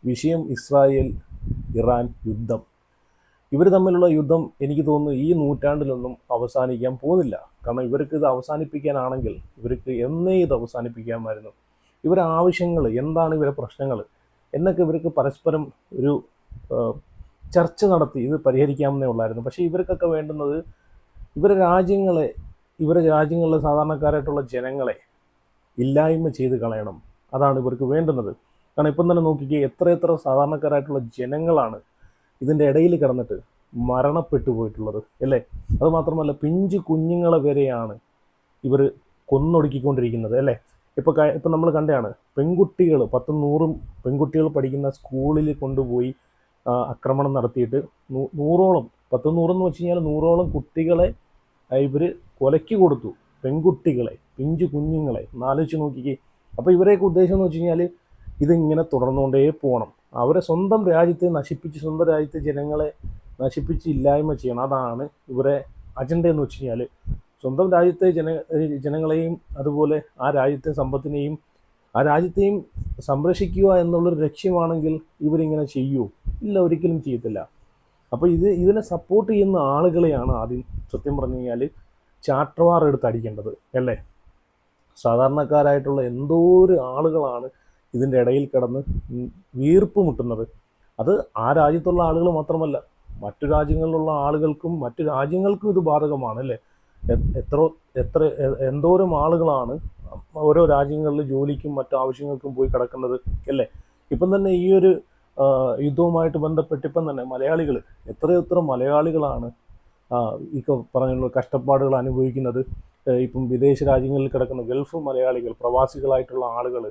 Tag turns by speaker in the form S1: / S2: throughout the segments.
S1: വിഷയം Israel Iran യുദ്ധം. ഇവർ തമ്മിലുള്ള യുദ്ധം എനിക്ക് തോന്നുന്നു ഈ നൂറ്റാണ്ടിലൊന്നും അവസാനിക്കാൻ പോകുന്നില്ല. കാരണം ഇവർക്ക് ഇത് അവസാനിപ്പിക്കാനാണെങ്കിൽ ഇവർക്ക് എന്നേ ഇത് അവസാനിപ്പിക്കാമായിരുന്നു. ഇവരുടെ ആവശ്യങ്ങൾ എന്താണ്, ഇവരുടെ പ്രശ്നങ്ങൾ എന്നൊക്കെ ഇവർക്ക് പരസ്പരം ഒരു ചർച്ച നടത്തി ഇത് പരിഹരിക്കാമെന്നേ ഉള്ളായിരുന്നു. പക്ഷേ ഇവർക്കൊക്കെ വേണ്ടുന്നത് ഇവരുടെ രാജ്യങ്ങളിലെ സാധാരണക്കാരായിട്ടുള്ള ജനങ്ങളെ ഇല്ലായ്മ ചെയ്ത് കളയണം. അതാണ് ഇവർക്ക് വേണ്ടുന്നത്. കാരണം ഇപ്പം തന്നെ നോക്കിക്കേ, എത്ര സാധാരണക്കാരായിട്ടുള്ള ജനങ്ങളാണ് ഇതിൻ്റെ ഇടയിൽ കിടന്നിട്ട് മരണപ്പെട്ടു പോയിട്ടുള്ളത് അല്ലേ. അതുമാത്രമല്ല, പിഞ്ചു കുഞ്ഞുങ്ങളെ വരെയാണ് ഇവർ കൊന്നൊടുക്കിക്കൊണ്ടിരിക്കുന്നത് അല്ലേ. ഇപ്പം നമ്മൾ കണ്ടതാണ്, പെൺകുട്ടികൾ 10-100 പെൺകുട്ടികൾ പഠിക്കുന്ന സ്കൂളിൽ കൊണ്ടുപോയി ആക്രമണം നടത്തിയിട്ട് 100ഓളം 10-100 എന്ന് വെച്ച് കഴിഞ്ഞാൽ 100ഓളം കുട്ടികളെ ഇവർ കൊലയ്ക്ക് കൊടുത്തു. പെൺകുട്ടികളെ, പിഞ്ചു കുഞ്ഞുങ്ങളെ ആലോചിച്ച് നോക്കിക്കേ. അപ്പോൾ ഇവരെയൊക്കെ ഉദ്ദേശം എന്ന് വെച്ച് കഴിഞ്ഞാൽ ഇതിങ്ങനെ തുടർന്നുകൊണ്ടേ പോകണം. അവരെ സ്വന്തം രാജ്യത്തെ നശിപ്പിച്ച്, സ്വന്തം രാജ്യത്തെ ജനങ്ങളെ നശിപ്പിച്ച് ഇല്ലായ്മ ചെയ്യണം. അതാണ് ഇവരെ അജണ്ട എന്ന് വെച്ച് കഴിഞ്ഞാൽ. സ്വന്തം രാജ്യത്തെ ജനങ്ങളെയും അതുപോലെ ആ രാജ്യത്തെ സമ്പത്തിനെയും ആ രാജ്യത്തെയും സംരക്ഷിക്കുക എന്നുള്ളൊരു ലക്ഷ്യമാണെങ്കിൽ ഇവരിങ്ങനെ ചെയ്യുമോ? ഇല്ല, ഒരിക്കലും ചെയ്യത്തില്ല. അപ്പോൾ ഇതിനെ സപ്പോർട്ട് ചെയ്യുന്ന ആളുകളെയാണ് ആദ്യം സത്യം പറഞ്ഞു കഴിഞ്ഞാൽ ചാട്ടവാർ എടുത്ത് അടിക്കേണ്ടത് അല്ലേ. സാധാരണക്കാരായിട്ടുള്ള എന്തോരം ആളുകളാണ് ഇതിൻ്റെ ഇടയിൽ കിടന്ന് വീർപ്പ് മുട്ടുന്നത്. അത് ആ രാജ്യത്തുള്ള ആളുകൾ മാത്രമല്ല, മറ്റു രാജ്യങ്ങളിലുള്ള ആളുകൾക്കും മറ്റു രാജ്യങ്ങൾക്കും ഇത് ബാധകമാണ് അല്ലേ. എന്തോരം ആളുകളാണ് ഓരോ രാജ്യങ്ങളിൽ ജോലിക്കും മറ്റു ആവശ്യങ്ങൾക്കും പോയി കിടക്കുന്നത് അല്ലേ. ഇപ്പം തന്നെ ഈ ഒരു യുദ്ധവുമായിട്ട് ബന്ധപ്പെട്ട് ഇപ്പം തന്നെ മലയാളികൾ എത്ര മലയാളികളാണ് ഈ പറഞ്ഞുള്ള കഷ്ടപ്പാടുകൾ അനുഭവിക്കുന്നത്. ഇപ്പം വിദേശ രാജ്യങ്ങളിൽ കിടക്കുന്ന ഗൾഫ് മലയാളികൾ, പ്രവാസികളായിട്ടുള്ള ആളുകൾ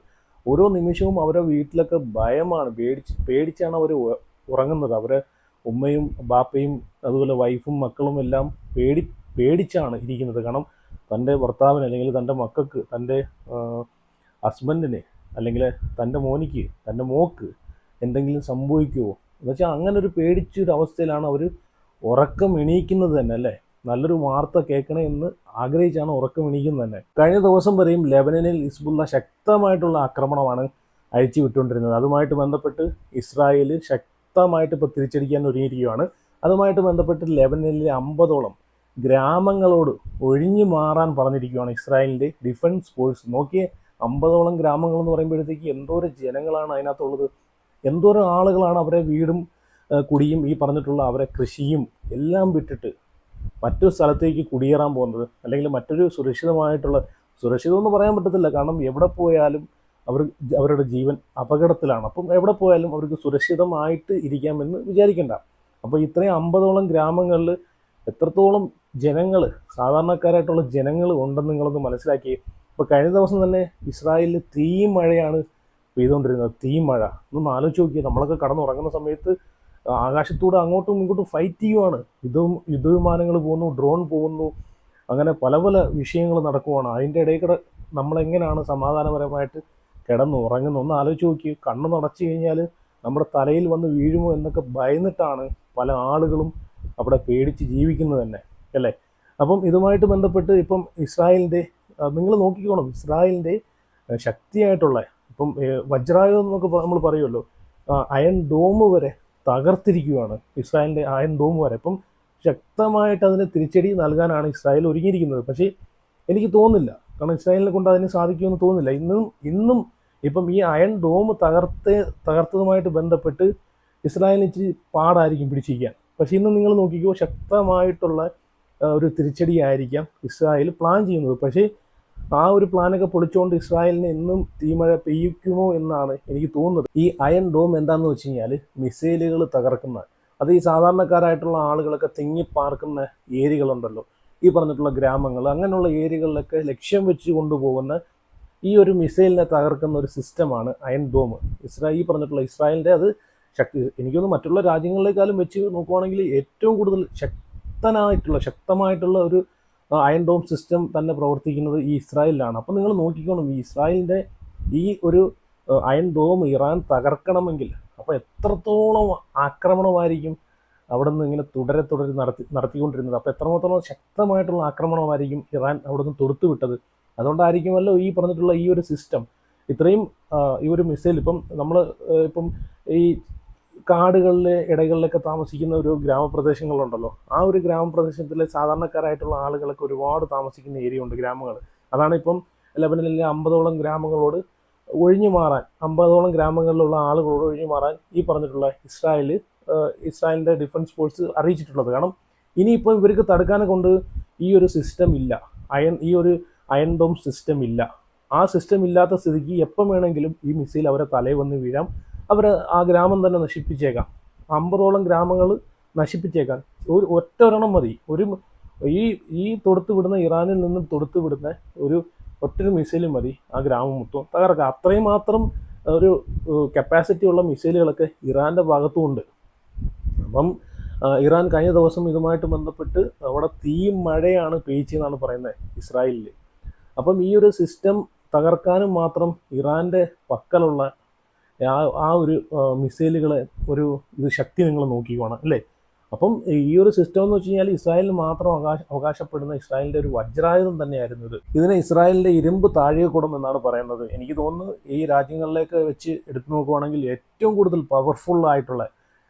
S1: ഓരോ നിമിഷവും അവരുടെ വീട്ടിലൊക്കെ ഭയമാണ്, പേടിച്ചാണ് അവർ ഉറങ്ങുന്നത്. അവരെ ഉമ്മയും ബാപ്പയും അതുപോലെ വൈഫും മക്കളും എല്ലാം പേടിച്ചാണ് ഇരിക്കുന്നത്. കാരണം തൻ്റെ ഭർത്താവിന് അല്ലെങ്കിൽ തൻ്റെ മക്കൾക്ക്, തൻ്റെ ഹസ്ബൻഡിന് അല്ലെങ്കിൽ തൻ്റെ മോനിക്ക്, തൻ്റെ മോക്ക് എന്തെങ്കിലും സംഭവിക്കുമോ എന്ന് വെച്ചാൽ അങ്ങനെ ഒരു പേടിച്ചൊരു അവസ്ഥയിലാണ് അവർ ഉറക്കം എണീക്കുന്നത് തന്നെ അല്ലേ. നല്ലൊരു വാർത്ത കേൾക്കണേ എന്ന് ആഗ്രഹിച്ചാണ് ഉറക്കം എണീക്കുന്നത് തന്നെ. കഴിഞ്ഞ ദിവസം വരെയും ലെബനനിൽ ഹിസ്ബുള്ള ശക്തമായിട്ടുള്ള ആക്രമണമാണ് അയച്ചു വിട്ടുകൊണ്ടിരുന്നത്. അതുമായിട്ട് ബന്ധപ്പെട്ട് ഇസ്രായേൽ ശക്തമായിട്ട് ഇപ്പോൾ തിരിച്ചടിക്കാൻ ഒരുങ്ങിയിരിക്കുകയാണ്. അതുമായിട്ട് ബന്ധപ്പെട്ട് ലെബനനിലെ 50ഓളം ഗ്രാമങ്ങളോട് ഒഴിഞ്ഞു മാറാൻ പറഞ്ഞിരിക്കുകയാണ് ഇസ്രായേലിൻ്റെ ഡിഫൻസ് ഫോഴ്സ്. നോക്കിയേ, 50ഓളം ഗ്രാമങ്ങളെന്ന് പറയുമ്പോഴത്തേക്ക് എന്തോരം ജനങ്ങളാണ് അതിനകത്തുള്ളത്, എന്തോരം ആളുകളാണ് അവരെ വീടും കുടിയും ഈ പറഞ്ഞിട്ടുള്ള അവരെ കൃഷിയും എല്ലാം വിട്ടിട്ട് മറ്റൊരു സ്ഥലത്തേക്ക് കുടിയേറാൻ പോകുന്നത്. അല്ലെങ്കിൽ മറ്റൊരു സുരക്ഷിതമെന്ന് പറയാൻ പറ്റത്തില്ല. കാരണം എവിടെ പോയാലും അവരുടെ ജീവൻ അപകടത്തിലാണ്. അപ്പം എവിടെ പോയാലും അവർക്ക് സുരക്ഷിതമായിട്ട് ഇരിക്കാമെന്ന് വിചാരിക്കേണ്ട. അപ്പോൾ ഇത്രയും 50ഓളം ഗ്രാമങ്ങളിൽ എത്രത്തോളം ജനങ്ങൾ, സാധാരണക്കാരായിട്ടുള്ള ജനങ്ങൾ ഉണ്ടെന്ന് നിങ്ങളൊന്ന് മനസ്സിലാക്കി. ഇപ്പോൾ കഴിഞ്ഞ ദിവസം തന്നെ ഇസ്രായേലിൽ തീമഴയാണ് പെയ്തുകൊണ്ടിരുന്നത്. തീമഴ ഒന്ന് ആലോചിച്ച് നോക്കിയാൽ, നമ്മളൊക്കെ കടന്നുറങ്ങുന്ന സമയത്ത് ആകാശത്തൂടെ അങ്ങോട്ടും ഇങ്ങോട്ടും ഫൈറ്റ് ചെയ്യുവാണ്. യുദ്ധവിമാനങ്ങൾ പോകുന്നു, ഡ്രോൺ പോകുന്നു, അങ്ങനെ പല വിഷയങ്ങൾ നടക്കുവാണ്. അതിൻ്റെ ഇടയിൽ കൂടെ നമ്മളെങ്ങനെയാണ് സമാധാനപരമായിട്ട് കിടന്നുറങ്ങുന്നത്? ഒന്ന് ആലോചിച്ച് നോക്കി. കണ്ണ് നടച്ചു കഴിഞ്ഞാൽ നമ്മുടെ തലയിൽ വന്ന് വീഴുമോ എന്നൊക്കെ ഭയന്നിട്ടാണ് പല ആളുകളും അവിടെ പേടിച്ച് ജീവിക്കുന്നത് തന്നെ അല്ലേ. അപ്പം ഇതുമായിട്ട് ബന്ധപ്പെട്ട് ഇപ്പം ഇസ്രായേലിൻ്റെ നിങ്ങൾ നോക്കിക്കോണം, ഇസ്രായേലിൻ്റെ ശക്തിയായിട്ടുള്ള ഇപ്പം വജ്രായുധം എന്നൊക്കെ നമ്മൾ പറയുമല്ലോ, അയൺ ഡോം വരെ തകർത്തിരിക്കുകയാണ്. ഇസ്രായേലിൻ്റെ അയൺ ഡോം വരെ. ഇപ്പം ശക്തമായിട്ട് അതിന് തിരിച്ചടി നൽകാനാണ് ഇസ്രായേൽ ഒരുങ്ങിയിരിക്കുന്നത്. പക്ഷേ എനിക്ക് തോന്നുന്നില്ല, കാരണം ഇസ്രായേലിനെ കൊണ്ട് അതിന് സാധിക്കുമെന്ന് തോന്നുന്നില്ല. ഇന്നും ഇപ്പം ഈ അയൺ ഡോം തകർത്തതുമായിട്ട് ബന്ധപ്പെട്ട് ഇസ്രായേലിന് ഇച്ചിരി പാടായിരിക്കും പിടിച്ചിരിക്കാൻ. പക്ഷേ ഇന്ന് നിങ്ങൾ നോക്കിക്കോ, ശക്തമായിട്ടുള്ള ഒരു തിരിച്ചടിയായിരിക്കാം ഇസ്രായേൽ പ്ലാൻ ചെയ്യുന്നത്. പക്ഷേ ആ ഒരു പ്ലാനൊക്കെ പൊളിച്ചുകൊണ്ട് ഇസ്രായേലിന് ഇന്നും തീമഴ പെയ്യിക്കുമോ എന്നാണ് എനിക്ക് തോന്നുന്നത്. ഈ അയൺ ഡോം എന്താണെന്ന് വെച്ച് കഴിഞ്ഞാൽ മിസൈലുകൾ തകർക്കുന്ന, അത് ഈ സാധാരണക്കാരായിട്ടുള്ള ആളുകളൊക്കെ തിങ്ങിപ്പാർക്കുന്ന ഏരിയകളുണ്ടല്ലോ, ഈ പറഞ്ഞിട്ടുള്ള ഗ്രാമങ്ങൾ, അങ്ങനെയുള്ള ഏരിയകളിലൊക്കെ ലക്ഷ്യം വെച്ച് കൊണ്ടുപോകുന്ന ഈ ഒരു മിസൈലിനെ തകർക്കുന്ന ഒരു സിസ്റ്റമാണ് അയൺ ഡോം. ഈ പറഞ്ഞിട്ടുള്ള ഇസ്രായേലിൻ്റെ അത് എനിക്കൊന്ന് മറ്റുള്ള രാജ്യങ്ങളിലേക്കാളും വെച്ച് നോക്കുവാണെങ്കിൽ ഏറ്റവും കൂടുതൽ ശക്തമായിട്ടുള്ള ഒരു അയൺ ഡോം സിസ്റ്റം തന്നെ പ്രവർത്തിക്കുന്നത് ഈ ഇസ്രായേലിലാണ്. അപ്പം നിങ്ങൾ നോക്കിക്കോണം, ഈ ഇസ്രായേലിൻ്റെ ഈ ഒരു അയൺ ഡോം ഇറാൻ തകർക്കണമെങ്കിൽ അപ്പോൾ എത്രത്തോളം ആക്രമണമായിരിക്കും അവിടെ നിന്ന് ഇങ്ങനെ തുടരെ നടത്തിക്കൊണ്ടിരുന്നത്. അപ്പോൾ എത്രമാത്രം ശക്തമായിട്ടുള്ള ആക്രമണമായിരിക്കും ഇറാൻ അവിടെ നിന്ന് തൊടുത്തുവിട്ടത്. അതുകൊണ്ടായിരിക്കുമല്ലോ ഈ പറഞ്ഞിട്ടുള്ള ഈ ഒരു സിസ്റ്റം ഇത്രയും ഈ ഒരു മിസൈൽ ഇപ്പം നമ്മൾ ഈ കാടുകളിലെ ഇടകളിലൊക്കെ താമസിക്കുന്ന ഒരു ഗ്രാമപ്രദേശങ്ങളുണ്ടല്ലോ, ആ ഒരു ഗ്രാമപ്രദേശത്തിലെ സാധാരണക്കാരായിട്ടുള്ള ആളുകളൊക്കെ ഒരുപാട് താമസിക്കുന്ന ഏരിയ ഉണ്ട്, ഗ്രാമങ്ങൾ. അതാണ് ഇപ്പം ലെബനനിലെ 50ഓളം ഗ്രാമങ്ങളോട് ഒഴിഞ്ഞു മാറാൻ, 50ഓളം ഗ്രാമങ്ങളിലുള്ള ആളുകളോട് ഒഴിഞ്ഞു മാറാൻ ഈ പറഞ്ഞിട്ടുള്ള ഇസ്രായേലിൻ്റെ ഡിഫൻസ് ഫോഴ്സ് അറിയിച്ചിട്ടുള്ളത്. കാരണം ഇനിയിപ്പോൾ ഇവർക്ക് തടുക്കാനെ കൊണ്ട് ഈ ഒരു സിസ്റ്റം ഇല്ല, ഈ ഒരു അയൺ ഡോം സിസ്റ്റം ഇല്ല. ആ സിസ്റ്റം ഇല്ലാത്ത സ്ഥിതിക്ക് എപ്പം വേണമെങ്കിലും ഈ മിസൈൽ അവരെ തലയിൽ വന്ന് വീഴാം, അവർ ആ ഗ്രാമം തന്നെ നശിപ്പിച്ചേക്കാം. 50ഓളം ഗ്രാമങ്ങൾ നശിപ്പിച്ചേക്കാം. ഒറ്റൊരെണ്ണം മതി, ഈ തൊടുത്ത് വിടുന്ന, ഇറാനിൽ നിന്നും തൊടുത്ത് വിടുന്ന ഒറ്റൊരു മിസൈൽ മതി ആ ഗ്രാമം മൊത്തം തകർക്കാം. അത്രയും മാത്രം ഒരു കപ്പാസിറ്റി ഉള്ള മിസൈലുകളൊക്കെ ഇറാൻ്റെ ഭാഗത്തും ഉണ്ട്. അപ്പം ഇറാൻ കഴിഞ്ഞ ദിവസം ഇതുമായിട്ട് ബന്ധപ്പെട്ട് അവിടെ മഴയാണ് പെയ്ച്ചെന്നാണ് പറയുന്നത് ഇസ്രായേലിൽ. അപ്പം ഈ ഒരു സിസ്റ്റം തകർക്കാനും മാത്രം ഇറാൻ്റെ പക്കലുള്ള ആ ഒരു മിസൈലുകളെ ഇത് ശക്തി നിങ്ങൾ നോക്കിക്കോണം അല്ലേ. അപ്പം ഈ ഒരു സിസ്റ്റം എന്ന് വെച്ച് കഴിഞ്ഞാൽ ഇസ്രായേലിന് മാത്രം അവകാശപ്പെടുന്ന ഇസ്രായേലിൻ്റെ ഒരു വജ്രായുധം തന്നെയായിരുന്നു ഇത്. ഇതിനെ ഇസ്രായേലിൻ്റെ ഇരുമ്പ് താഴികക്കുടം എന്നാണ് പറയുന്നത്. എനിക്ക് തോന്നുന്നു ഈ രാജ്യങ്ങളിലേക്ക് വെച്ച് എടുത്തു നോക്കുവാണെങ്കിൽ ഏറ്റവും കൂടുതൽ പവർഫുൾ ആയിട്ടുള്ള,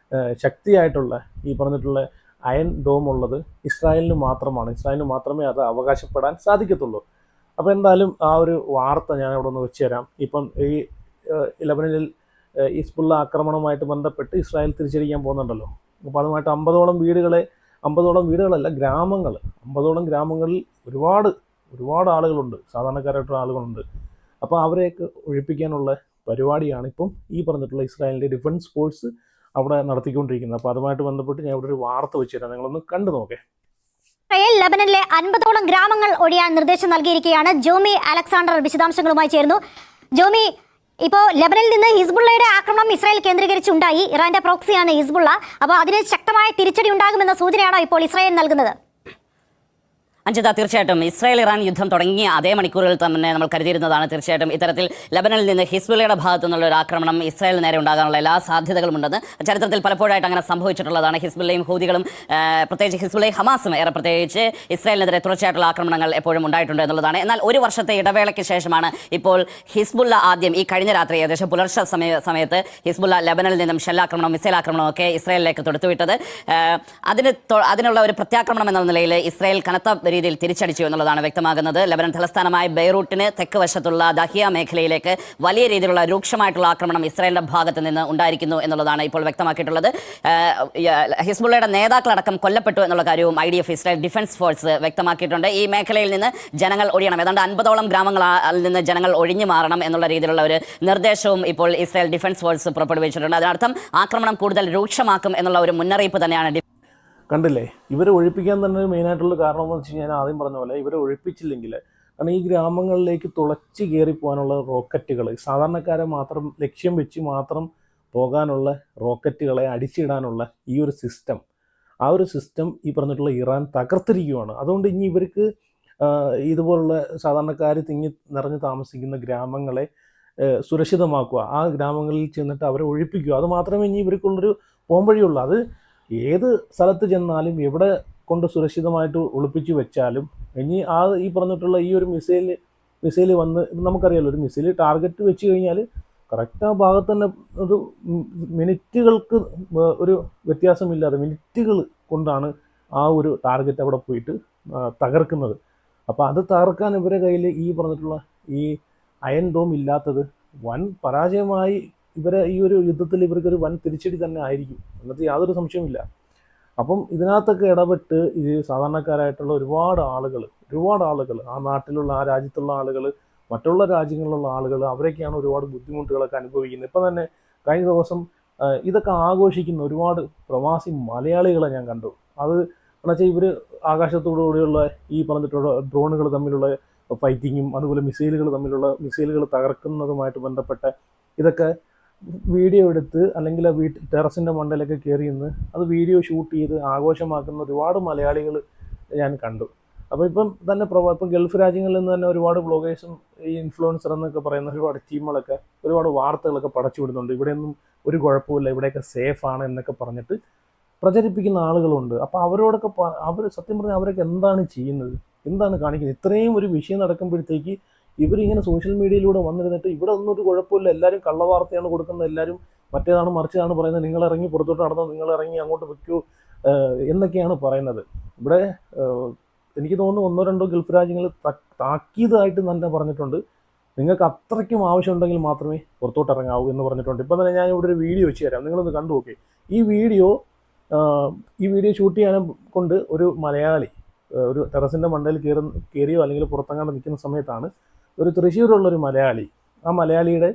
S1: ശക്തിയായിട്ടുള്ള ഈ പറഞ്ഞിട്ടുള്ള അയൺ ഡോം ഉള്ളത് ഇസ്രായേലിന് മാത്രമാണ്. ഇസ്രായേലിന് മാത്രമേ അത് അവകാശപ്പെടാൻ സാധിക്കത്തുള്ളൂ. അപ്പോൾ എന്തായാലും ആ ഒരു വാർത്ത ഞാൻ അവിടെ ഒന്ന് വെച്ച് തരാം. ഇപ്പം ഈ ലെബനനിൽ ഹിസ്ബുള്ള ആക്രമണവുമായിട്ട് ബന്ധപ്പെട്ട് ഇസ്രായേൽ തിരിച്ചടിക്കാൻ പോകുന്നുണ്ടല്ലോ. അപ്പോൾ അതുമായിട്ട് 50ഓളം വീടുകളല്ല, ഗ്രാമങ്ങൾ, 50ഓളം ഗ്രാമങ്ങളിൽ ഒരുപാട് ആളുകളുണ്ട്, സാധാരണക്കാരായിട്ടുള്ള ആളുകളുണ്ട്. അപ്പോൾ അവരെയൊക്കെ ഒഴിപ്പിക്കാനുള്ള പരിപാടിയാണ് ഇപ്പം ഈ പറഞ്ഞിട്ടുള്ള ഇസ്രായേലിൻ്റെ ഡിഫൻസ് ഫോഴ്സ് അവിടെ നടത്തിക്കൊണ്ടിരിക്കുന്നത്. അപ്പോൾ അതുമായിട്ട് ബന്ധപ്പെട്ട് ഞാൻ ഇവിടെ ഒരു വാർത്ത വെച്ച് തരാം, നിങ്ങളൊന്ന് കണ്ടു നോക്കേ.
S2: ഇസ്രായേൽ ലെബനനിലെ 50ഓളം ഗ്രാമങ്ങൾ ഒഴിയാൻ നിർദ്ദേശം നൽകിയിരിക്കുകയാണ്. ജോമി അലക്സാണ്ടർ വിശദാംശങ്ങളുമായി ചേർന്നു. ജോമി, ഇപ്പോൾ ലെബനനിൽ നിന്ന് ഹിസ്ബുള്ളയുടെ ആക്രമണം ഇസ്രായേൽ കേന്ദ്രീകരിച്ചുണ്ടായി. ഇറാന്റെ പ്രോക്സിയാണ് ഹിസ്ബുള്ള. അപ്പോൾ അതിന് ശക്തമായ തിരിച്ചടി ഉണ്ടാകുമെന്ന സൂചനയാണോ ഇപ്പോൾ ഇസ്രായേൽ നൽകുന്നത്?
S3: അഞ്ജിത, തീർച്ചയായിട്ടും ഇസ്രായേൽ ഇറാൻ യുദ്ധം തുടങ്ങിയ അതേ മണിക്കൂറുകളിൽ തന്നെ നമ്മൾ കരുതിയിരുന്നതാണ്. തീർച്ചയായിട്ടും ഇത്തരത്തിൽ ലെബനനിൽ നിന്ന് ഹിസ്ബുള്ളയുടെ ഭാഗത്തു നിന്നുള്ള ഒരു ആക്രമണം ഇസ്രായേലിന് നേരെ ഉണ്ടാകാനുള്ള എല്ലാ സാധ്യതകളുമുണ്ടെന്ന് ചരിത്രത്തിൽ പലപ്പോഴായിട്ട് അങ്ങനെ സംഭവിച്ചിട്ടുള്ളതാണ്. ഹിസ്ബുള്ളയും ഹൂതികളും, പ്രത്യേകിച്ച് ഹിസ്ബുള്ളയും ഹമാസും പ്രത്യേകിച്ച് ഇസ്രായേലിനെതിരെ തുടർച്ചയായിട്ടുള്ള ആക്രമണങ്ങൾ എപ്പോഴും ഉണ്ടായിട്ടുണ്ട് എന്നുള്ളതാണ്. എന്നാൽ ഒരു വർഷത്തെ ഇടവേളയ്ക്ക് ശേഷമാണ് ഇപ്പോൾ ഹിസ്ബുള്ള ആദ്യം ഈ കഴിഞ്ഞ രാത്രി ഏകദേശം പുലർച്ചെ സമയത്ത് ഹിസ്ബുള്ള ലെബനനിൽ നിന്നും ഷെല്ലാക്രമണവും മിസൈൽ ആക്രമണവും ഒക്കെ ഇസ്രായേലിലേക്ക് തൊടുത്തുവിട്ടത്. അതിനുള്ള ഒരു പ്രത്യാക്രമണം എന്ന നിലയിൽ ഇസ്രായേൽ കനത്ത രീതിയിൽ തിരിച്ചടിച്ചു എന്നുള്ളതാണ് വ്യക്തമാകുന്നത്. ലെബനൻ തലസ്ഥാനമായ ബെയ്റൂട്ടിന് തെക്ക് വശത്തുള്ള ദഹിയ മേഖലയിലേക്ക് വലിയ രീതിയിലുള്ള രൂക്ഷമായിട്ടുള്ള ആക്രമണം ഇസ്രായേലിന്റെ ഭാഗത്ത് നിന്ന് ഉണ്ടായിരിക്കുന്നു എന്നുള്ളതാണ് ഇപ്പോൾ വ്യക്തമാക്കിയിട്ടുള്ളത്. ഹിസ്ബുള്ളയുടെ നേതാക്കളടക്കം കൊല്ലപ്പെട്ടു എന്നുള്ള കാര്യവും IDF ഇസ്രായേൽ ഡിഫൻസ് ഫോഴ്സ് വ്യക്തമാക്കിയിട്ടുണ്ട്. ഈ മേഖലയിൽ നിന്ന് ജനങ്ങൾ ഒഴിയണം, ഏതാണ്ട് 50ഓളം ഗ്രാമങ്ങളിൽ നിന്ന് ജനങ്ങൾ ഒഴിഞ്ഞു മാറണം എന്നുള്ള രീതിയിലുള്ള ഒരു നിർദ്ദേശവും ഇപ്പോൾ ഇസ്രായേൽ ഡിഫൻസ് ഫോഴ്സ് പുറപ്പെടുവിച്ചിട്ടുണ്ട്. അതിനർത്ഥം ആക്രമണം കൂടുതൽ രൂക്ഷമാക്കും എന്നുള്ള ഒരു മുന്നറിയിപ്പ് തന്നെയാണ്.
S1: കണ്ടില്ലേ, ഇവരെ ഒഴിപ്പിക്കാൻ തന്നെ മെയിനായിട്ടുള്ള കാരണം എന്ന് വെച്ച് കഴിഞ്ഞാൽ ആദ്യം പറഞ്ഞ പോലെ ഇവരെ ഒഴിപ്പിച്ചില്ലെങ്കിൽ, കാരണം ഈ ഗ്രാമങ്ങളിലേക്ക് തുളച്ച് കയറിപ്പോകാനുള്ള റോക്കറ്റുകൾ, സാധാരണക്കാരെ മാത്രം ലക്ഷ്യം വെച്ച് മാത്രം പോകാനുള്ള റോക്കറ്റുകളെ അടിച്ചിടാനുള്ള ഈ ഒരു സിസ്റ്റം, ആ ഒരു സിസ്റ്റം ഈ പറഞ്ഞിട്ടുള്ള ഇറാൻ തകർത്തിരിക്കുകയാണ്. അതുകൊണ്ട് ഇനി ഇവർക്ക് ഇതുപോലുള്ള സാധാരണക്കാർ തിങ്ങി നിറഞ്ഞ് താമസിക്കുന്ന ഗ്രാമങ്ങളെ സുരക്ഷിതമാക്കുക, ആ ഗ്രാമങ്ങളിൽ ചെന്നിട്ട് അവരെ ഒഴിപ്പിക്കുക, അത് മാത്രമേ ഇനി ഇവർക്കുള്ളൊരു പോംവഴിയുള്ളൂ. അത് ഏത് സ്ഥലത്ത് ചെന്നാലും എവിടെ കൊണ്ട് സുരക്ഷിതമായിട്ട് ഒളിപ്പിച്ച് വെച്ചാലും ഇനി ഈ പറഞ്ഞിട്ടുള്ള ഈ ഒരു മിസൈൽ വന്ന്, നമുക്കറിയാമല്ലോ, ഒരു മിസൈൽ ടാർഗറ്റ് വെച്ച് കഴിഞ്ഞാൽ കറക്റ്റ് ആ ഭാഗത്ത് തന്നെ ഒരു മിനിറ്റുകൾക്ക് ഒരു വ്യത്യാസമില്ലാതെ മിനിറ്റുകൾ കൊണ്ടാണ് ആ ഒരു ടാർഗറ്റ് അവിടെ പോയിട്ട് തകർക്കുന്നത്. അപ്പോൾ അത് തകർക്കാൻ ഇവരുടെ കയ്യിൽ ഈ പറഞ്ഞിട്ടുള്ള ഈ അയൺ ഡോം ഇല്ലാത്തത് വൻ പരാജയമായി ഈ ഒരു യുദ്ധത്തിൽ ഇവർക്കൊരു വൻ തിരിച്ചടി തന്നെ ആയിരിക്കും എന്നതിൽ യാതൊരു സംശയമില്ല. അപ്പം ഇതിനകത്തൊക്കെ ഇടപെട്ട് ഈ സാധാരണക്കാരായിട്ടുള്ള ഒരുപാട് ആളുകൾ, ആ നാട്ടിലുള്ള, ആ രാജ്യത്തുള്ള ആളുകൾ, മറ്റുള്ള രാജ്യങ്ങളിലുള്ള ആളുകൾ, അവരൊക്കെയാണ് ഒരുപാട് ബുദ്ധിമുട്ടുകളൊക്കെ അനുഭവിക്കുന്നത്. ഇപ്പം തന്നെ കഴിഞ്ഞ ദിവസം ഇതൊക്കെ ആഘോഷിക്കുന്ന ഒരുപാട് പ്രവാസി മലയാളികളെ ഞാൻ കണ്ടു. അത് എന്നുവെച്ചാൽ ഇവർ ആകാശത്തോടുകൂടിയുള്ള ഈ പറഞ്ഞിട്ടുള്ള ഡ്രോണുകൾ തമ്മിലുള്ള ഫൈറ്റിങ്ങും അതുപോലെ മിസൈലുകൾ തകർക്കുന്നതുമായിട്ട് ബന്ധപ്പെട്ട ഇതൊക്കെ വീഡിയോ എടുത്ത് അല്ലെങ്കിൽ ആ ടെറസിൻ്റെ മണ്ടയിലൊക്കെ കയറി നിന്ന് അത് വീഡിയോ ഷൂട്ട് ചെയ്ത് ആഘോഷമാക്കുന്ന ഒരുപാട് മലയാളികൾ ഞാൻ കണ്ടു. അപ്പോൾ ഇപ്പം തന്നെ ഇപ്പം ഗൾഫ് രാജ്യങ്ങളിൽ നിന്ന് തന്നെ ഒരുപാട് ബ്ലോഗേഴ്സും ഈ ഇൻഫ്ലുവൻസർ എന്നൊക്കെ പറയുന്ന ഒരുപാട് ടീമുകളൊക്കെ ഒരുപാട് വാർത്തകളൊക്കെ പടച്ചു വിടുന്നുണ്ട്. ഇവിടെയൊന്നും ഒരു കുഴപ്പമില്ല, ഇവിടെയൊക്കെ സേഫാണ് എന്നൊക്കെ പറഞ്ഞിട്ട് പ്രചരിപ്പിക്കുന്ന ആളുകളുണ്ട്. അപ്പോൾ അവരോടൊക്കെ അവർ സത്യം പറഞ്ഞാൽ അവരൊക്കെ എന്താണ് ചെയ്യുന്നത്, എന്താണ് കാണിക്കുന്നത്? ഇത്രയും ഒരു വിഷയം നടക്കുമ്പോഴത്തേക്ക് ഇവരിങ്ങനെ സോഷ്യൽ മീഡിയയിലൂടെ വന്നിരുന്നിട്ട് ഇവിടെ ഒന്നും ഒരു കുഴപ്പമില്ല, എല്ലാവരും കള്ളവാർത്തയാണ് കൊടുക്കുന്നത്, എല്ലാവരും മറ്റേതാണ് മറിച്ചതാണ് പറയുന്നത്, നിങ്ങൾ ഇറങ്ങി പുറത്തോട്ട് നടന്നോ, നിങ്ങൾ ഇറങ്ങി അങ്ങോട്ട് വെക്കൂ എന്നൊക്കെയാണ് പറയുന്നത്. ഇവിടെ എനിക്ക് തോന്നുന്നു 1-2 ഗൾഫ് രാജ്യങ്ങൾ താക്കീതായിട്ട് തന്നെ പറഞ്ഞിട്ടുണ്ട്, നിങ്ങൾക്ക് അത്രയ്ക്കും ആവശ്യമുണ്ടെങ്കിൽ മാത്രമേ പുറത്തോട്ട് ഇറങ്ങാവൂ എന്ന് പറഞ്ഞിട്ടുണ്ട്. ഇപ്പം തന്നെ ഞാൻ ഇവിടെ ഒരു വീഡിയോ വെച്ച് തരാം, നിങ്ങളൊന്ന് കണ്ടു നോക്കി. ഈ വീഡിയോ ഷൂട്ട് ചെയ്യാനും കൊണ്ട് ഒരു മലയാളി ഒരു ടെറസിൻ്റെ മണ്ടയിൽ കയറിയോ അല്ലെങ്കിൽ പുറത്തങ്ങാണ്ട് നിൽക്കുന്ന സമയത്താണ് ഒരു തൃശ്ശൂരുള്ളൊരു മലയാളി, ആ മലയാളിയുടെ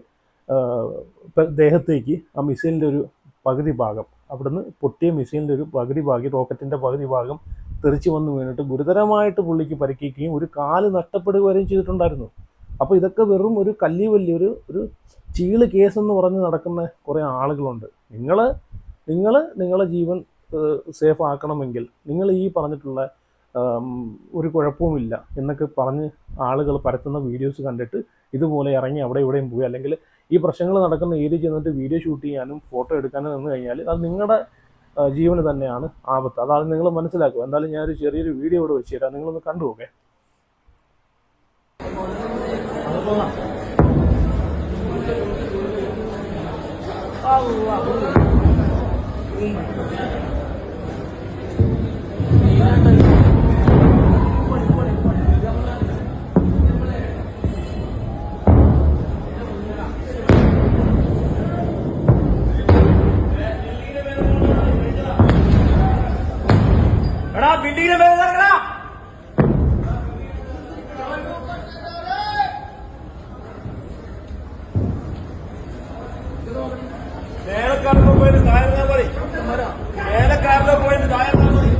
S1: ദേഹത്തേക്ക് ആ മിസൈലിൻ്റെ ഒരു പകുതി ഭാഗം, അവിടുന്ന് പൊട്ടിയ മിസൈലിൻ്റെ ഒരു പകുതി ഭാഗം, റോക്കറ്റിൻ്റെ പകുതി ഭാഗം തെറിച്ച് വന്ന് വീണിട്ട് ഗുരുതരമായിട്ട് പുള്ളിക്ക് പരിക്കേൽക്കുകയും ഒരു കാല് നഷ്ടപ്പെടുകയും ചെയ്തിട്ടുണ്ടായിരുന്നു. അപ്പോൾ ഇതൊക്കെ വെറും ഒരു വലിയൊരു ചീള് കേസെന്ന് പറഞ്ഞ് നടക്കുന്ന കുറേ ആളുകളുണ്ട്. നിങ്ങളെ ജീവൻ സേഫ് ആക്കണമെങ്കിൽ നിങ്ങൾ ഈ പറഞ്ഞിട്ടുള്ള ഒരു കുഴപ്പവുമില്ല എന്നൊക്കെ പറഞ്ഞ് ആളുകൾ പരത്തുന്ന വീഡിയോസ് കണ്ടിട്ട് ഇതുപോലെ ഇറങ്ങി അവിടെ ഇവിടെയും പോയി അല്ലെങ്കിൽ ഈ പ്രശ്നങ്ങൾ നടക്കുന്ന ഏരിയ ചെന്നിട്ട് വീഡിയോ ഷൂട്ട് ചെയ്യാനും ഫോട്ടോ എടുക്കാനും നിന്ന് കഴിഞ്ഞാൽ അത് നിങ്ങളുടെ ജീവന് തന്നെയാണ് ആപത്ത്. അതാണ് നിങ്ങൾ മനസ്സിലാക്കുക. എന്തായാലും ഞാനൊരു ചെറിയൊരു വീഡിയോ ഇവിടെ വെച്ച് തരാം, നിങ്ങളൊന്ന് കണ്ടു നോക്കേ.
S4: बिल्डिंग में വേലക്കാരിലോ പോയിട്ട് താഴ്ന്നാ മതി, വേലക്കാരിലോ പോയിട്ട് താഴ്ന്നാ മതി.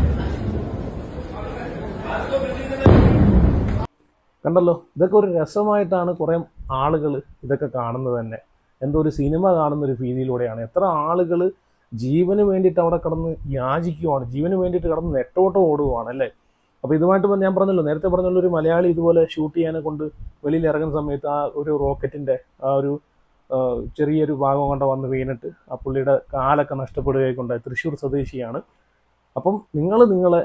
S1: കണ്ടല്ലോ, ഇതൊക്കെ ഒരു രസമായിട്ടാണ് കുറേ ആളുകൾ ഇതൊക്കെ കാണുന്നത് തന്നെ. എന്തോ ഒരു സിനിമ കാണുന്ന ഒരു രീതിയിലൂടെയാണ്. എത്ര ആളുകൾ ജീവന് വേണ്ടിയിട്ട് അവിടെ കിടന്ന് യാചിക്കുവാണ്, ജീവന് വേണ്ടിയിട്ട് കിടന്ന് നെട്ടോട്ടം ഓടുകയാണ് അല്ലേ. അപ്പോൾ ഇതുമായിട്ട് ഞാൻ പറഞ്ഞല്ലോ, നേരത്തെ പറഞ്ഞല്ലോ, ഒരു മലയാളി ഇതുപോലെ ഷൂട്ട് ചെയ്യാനെ കൊണ്ട് വെളിയിൽ ഇറങ്ങുന്ന സമയത്ത് ആ ഒരു റോക്കറ്റിൻ്റെ ആ ഒരു ചെറിയൊരു ഭാഗം കൊണ്ട് വന്ന് വീണിട്ട് ആ പുള്ളിയുടെ കാലൊക്കെ നഷ്ടപ്പെടുകയൊക്കെ തൃശ്ശൂർ സ്വദേശിയാണ്. അപ്പം നിങ്ങളെ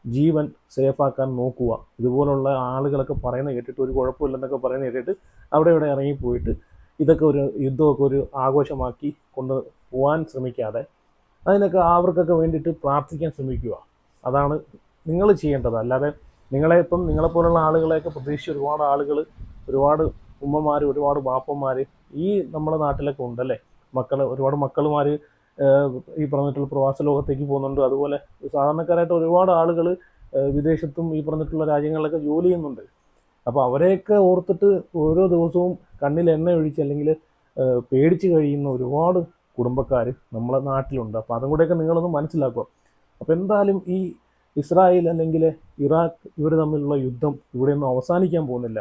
S1: ജീവൻ സേഫാക്കാൻ നോക്കുക. ഇതുപോലുള്ള ആളുകളൊക്കെ പറയുന്നത് കേട്ടിട്ട് ഒരു കുഴപ്പമില്ലെന്നൊക്കെ പറയുന്നത് കേട്ടിട്ട് അവിടെ ഇവിടെ ഇറങ്ങിപ്പോയിട്ട് ഇതൊക്കെ ഒരു യുദ്ധമൊക്കെ ഒരു ആഘോഷമാക്കി കൊണ്ട് പോകാൻ ശ്രമിക്കാതെ അവർക്കൊക്കെ വേണ്ടിയിട്ട് പ്രാർത്ഥിക്കാൻ ശ്രമിക്കുക. അതാണ് നിങ്ങൾ ചെയ്യേണ്ടത്. അല്ലാതെ നിങ്ങളെപ്പോലുള്ള ആളുകളെയൊക്കെ പ്രതീക്ഷിച്ച് ഒരുപാട് ആളുകൾ, ഒരുപാട് ഉമ്മമാർ, ഒരുപാട് ബാപ്പന്മാർ ഈ നമ്മുടെ നാട്ടിലൊക്കെ ഉണ്ടല്ലേ. ഒരുപാട് മക്കളുമാർ ഈ പറഞ്ഞിട്ടുള്ള പ്രവാസ ലോകത്തേക്ക് പോകുന്നുണ്ട്. അതുപോലെ സാധാരണക്കാരായിട്ട് ഒരുപാട് ആളുകൾ വിദേശത്തും ഈ പറഞ്ഞിട്ടുള്ള രാജ്യങ്ങളിലൊക്കെ ജോലി ചെയ്യുന്നുണ്ട്. അപ്പോൾ അവരെയൊക്കെ ഓർത്തിട്ട് ഓരോ ദിവസവും കണ്ണിൽ എണ്ണ ഒഴിച്ച് അല്ലെങ്കിൽ പേടിച്ച് കഴിയുന്ന ഒരുപാട് കുടുംബക്കാർ നമ്മളെ നാട്ടിലുണ്ട്. അപ്പോൾ അതും കൂടെയൊക്കെ നിങ്ങളൊന്ന് മനസ്സിലാക്കുക. അപ്പോൾ എന്തായാലും ഈ ഇസ്രായേൽ അല്ലെങ്കിൽ ഇറാഖ് ഇവർ തമ്മിലുള്ള യുദ്ധം ഇവിടെയൊന്നും അവസാനിക്കാൻ പോകുന്നില്ല.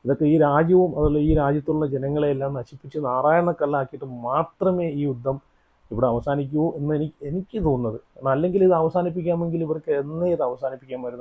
S1: ഇതൊക്കെ ഈ രാജ്യവും അതുപോലെ ഈ രാജ്യത്തുള്ള ജനങ്ങളെയെല്ലാം നശിപ്പിച്ച് നാരായണക്കല്ലാക്കിയിട്ട് മാത്രമേ ഈ യുദ്ധം ഇവിടെ അവസാനിക്കൂ എന്ന് എനിക്ക് തോന്നുന്നത്. അല്ലെങ്കിൽ ഇത് അവസാനിപ്പിക്കാമെങ്കിൽ ഇവർക്ക് എന്നേ ഇത് അവസാനിപ്പിക്കാമായിരുന്നു.